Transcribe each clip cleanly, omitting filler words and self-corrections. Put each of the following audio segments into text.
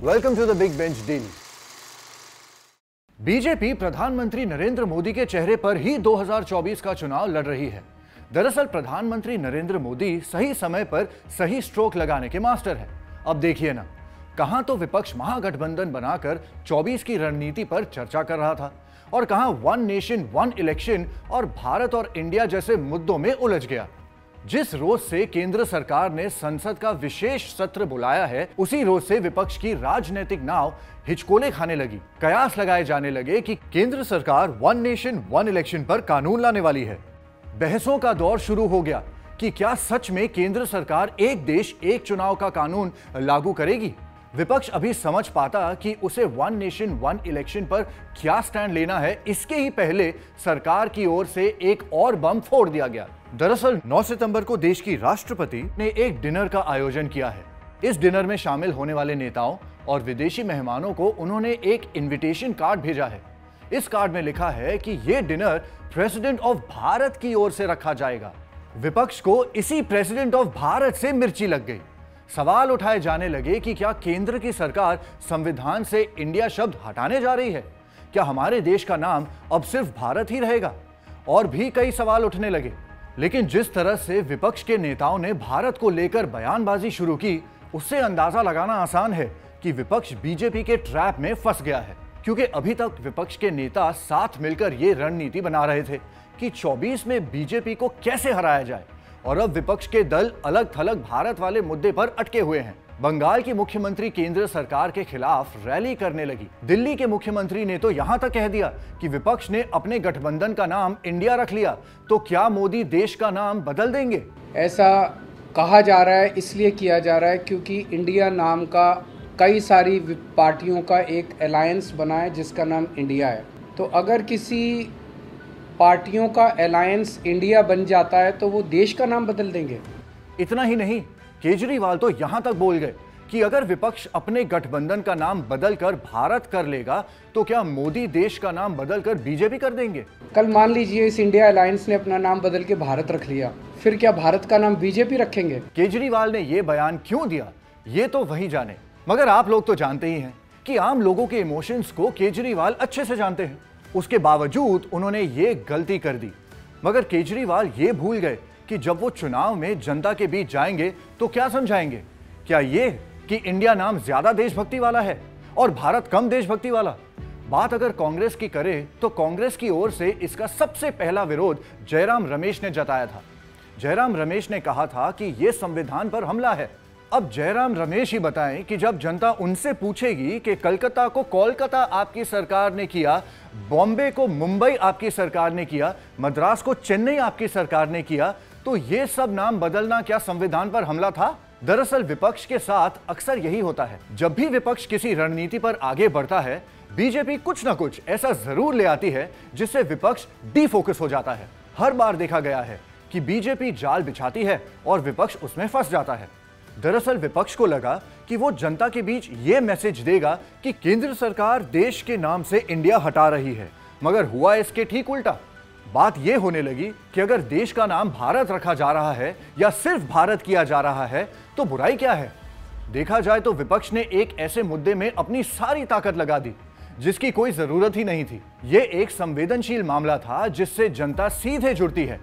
Welcome to the big bench daily. BJP प्रधानमंत्री नरेंद्र मोदी के चेहरे पर ही 2024 का चुनाव लड़ रही है। दरअसल प्रधानमंत्री नरेंद्र मोदी सही समय पर सही स्ट्रोक लगाने के मास्टर है। अब देखिए ना, कहां तो विपक्ष महागठबंधन बनाकर 24 की रणनीति पर चर्चा कर रहा था और कहां वन नेशन वन इलेक्शन और भारत और इंडिया जैसे मुद्दों में उलझ गया। जिस रोज से केंद्र सरकार ने संसद का विशेष सत्र बुलाया है, उसी रोज से विपक्ष की राजनीतिक नाव हिचकोले खाने लगी। कयास लगाए जाने लगे कि केंद्र सरकार वन नेशन वन इलेक्शन पर कानून लाने वाली है। बहसों का दौर शुरू हो गया कि क्या सच में केंद्र सरकार एक देश एक चुनाव का कानून लागू करेगी। विपक्ष अभी समझ पाता कि उसे वन नेशन वन इलेक्शन पर क्या स्टैंड लेना है, इसके ही पहले सरकार की ओर से एक और बम फोड़ दिया गया। दरअसल 9 सितंबर को देश की राष्ट्रपति ने एक डिनर का आयोजन किया है। इस डिनर में शामिल होने वाले नेताओं और विदेशी मेहमानों को उन्होंने एक इनविटेशन कार्ड भेजा है। इस कार्ड में लिखा है कि यह डिनर प्रेसिडेंट ऑफ भारत की ओर से रखा जाएगा। विपक्ष को इसी प्रेसिडेंट ऑफ भारत से मिर्ची लग गई। सवाल उठाए जाने लगे कि क्या केंद्र की सरकार संविधान से इंडिया शब्द हटाने जा रही है? क्या हमारे देश का नाम अब सिर्फ भारत ही रहेगा? और भी कई सवाल उठने लगे। लेकिन जिस तरह से विपक्ष के नेताओं ने भारत को लेकर बयानबाजी शुरू की, उससे अंदाजा लगाना आसान है कि विपक्ष बीजेपी के ट्रैप में फंस गया है। क्योंकि अभी तक विपक्ष के नेता साथ मिलकर ये रणनीति बना रहे थे कि 24 में बीजेपी को कैसे हराया जाए, और अब विपक्ष के दल अलग थलग भारत वाले मुद्दे पर अटके हुए हैं। बंगाल की मुख्यमंत्री केंद्र सरकार के खिलाफ रैली करने लगी। दिल्ली के मुख्यमंत्री ने तो यहां तक कह दिया कि विपक्ष ने अपने गठबंधन का नाम इंडिया रख लिया, तो क्या मोदी देश का नाम बदल देंगे? ऐसा कहा जा रहा है, इसलिए किया जा रहा है क्योंकि इंडिया नाम का कई सारी पार्टियों का एक अलायंस बना है जिसका नाम इंडिया है। तो अगर किसी पार्टियों का अलायंस इंडिया बन जाता है तो वो देश का नाम बदल देंगे। इतना ही नहीं, केजरीवाल तो यहां तक बोल गए कि अगर विपक्ष अपने गठबंधन का नाम बदलकर भारत कर लेगा तो क्या मोदी देश का नाम बदलकर बीजेपी कर देंगे? कल मान लीजिए इस इंडिया अलायंस ने अपना नाम बदल के भारत रख लिया, फिर क्या भारत का नाम बीजेपी रखेंगे? केजरीवाल ने यह बयान क्यों दिया, ये तो वही जाने। मगर आप लोग तो जानते ही हैं कि आम लोगों के इमोशंस को केजरीवाल अच्छे से जानते हैं। उसके बावजूद उन्होंने ये गलती कर दी। मगर केजरीवाल ये भूल गए कि जब वो चुनाव में जनता के बीच जाएंगे तो क्या समझाएंगे? क्या ये कि इंडिया नाम ज्यादा देशभक्ति वाला है और भारत कम देशभक्ति वाला? बात अगर कांग्रेस की करें तो कांग्रेस की ओर से इसका सबसे पहला विरोध जयराम रमेश ने जताया था। जयराम रमेश ने कहा था कि यह संविधान पर हमला है। अब जयराम रमेश ही बताएं कि जब जनता उनसे पूछेगी कि कलकत्ता को कोलकाता आपकी सरकार ने किया, बॉम्बे को मुंबई आपकी सरकार ने किया, मद्रास को चेन्नई आपकी सरकार ने किया, तो ये सब नाम बदलना क्या संविधान पर हमला था? दरअसल विपक्ष के साथ अक्सर यही होता है। जब भी विपक्ष किसी रणनीति पर आगे बढ़ता है, बीजेपी कुछ ना कुछ ऐसा जरूर ले आती है जिससे विपक्ष डीफोकस हो जाता है। हर बार देखा गया है कि बीजेपी जाल बिछाती है और विपक्ष उसमें फंस जाता है। दरअसल विपक्ष को लगा कि वो जनता के बीच ये मैसेज देगा कि केंद्र सरकार देश के नाम से इंडिया हटा रही है, मगर हुआ इसके ठीक उल्टा। बात यह होने लगी कि अगर देश का नाम भारत रखा जा रहा है या सिर्फ भारत किया जा रहा है तो बुराई क्या है? देखा जाए तो विपक्ष ने एक ऐसे मुद्दे में अपनी सारी ताकत लगा दी जिसकी कोई जरूरत ही नहीं थी। यह एक संवेदनशील मामला था जिससे जनता सीधे जुड़ती है,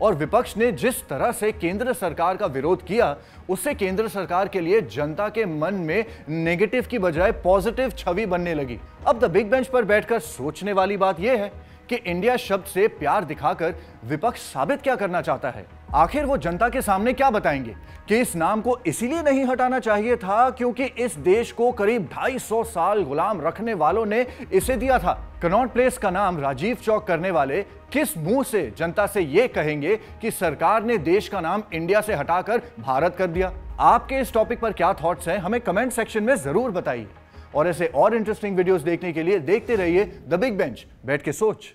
और विपक्ष ने जिस तरह से केंद्र सरकार का विरोध किया, उससे केंद्र सरकार के लिए जनता के मन में नेगेटिव की बजाय पॉजिटिव छवि बनने लगी। अब द बिग बेंच पर बैठकर सोचने वाली बात यह है कि इंडिया शब्द से प्यार दिखाकर विपक्ष साबित क्या करना चाहता है? आखिर वो जनता के सामने क्या बताएंगे कि इस नाम को इसीलिए नहीं हटाना चाहिए था क्योंकि इस देश को करीब 250 साल गुलाम रखने वालों ने इसे दिया था। कनॉट प्लेस का नाम राजीव चौक करने वाले किस मुंह से जनता से यह कहेंगे कि सरकार ने देश का नाम इंडिया से हटाकर भारत कर दिया? आपके इस टॉपिक पर क्या थॉट्स हैं, हमें कमेंट सेक्शन में जरूर बताइए। और ऐसे और इंटरेस्टिंग वीडियोस देखने के लिए देखते रहिए द बिग बेंच, बैठ के सोच।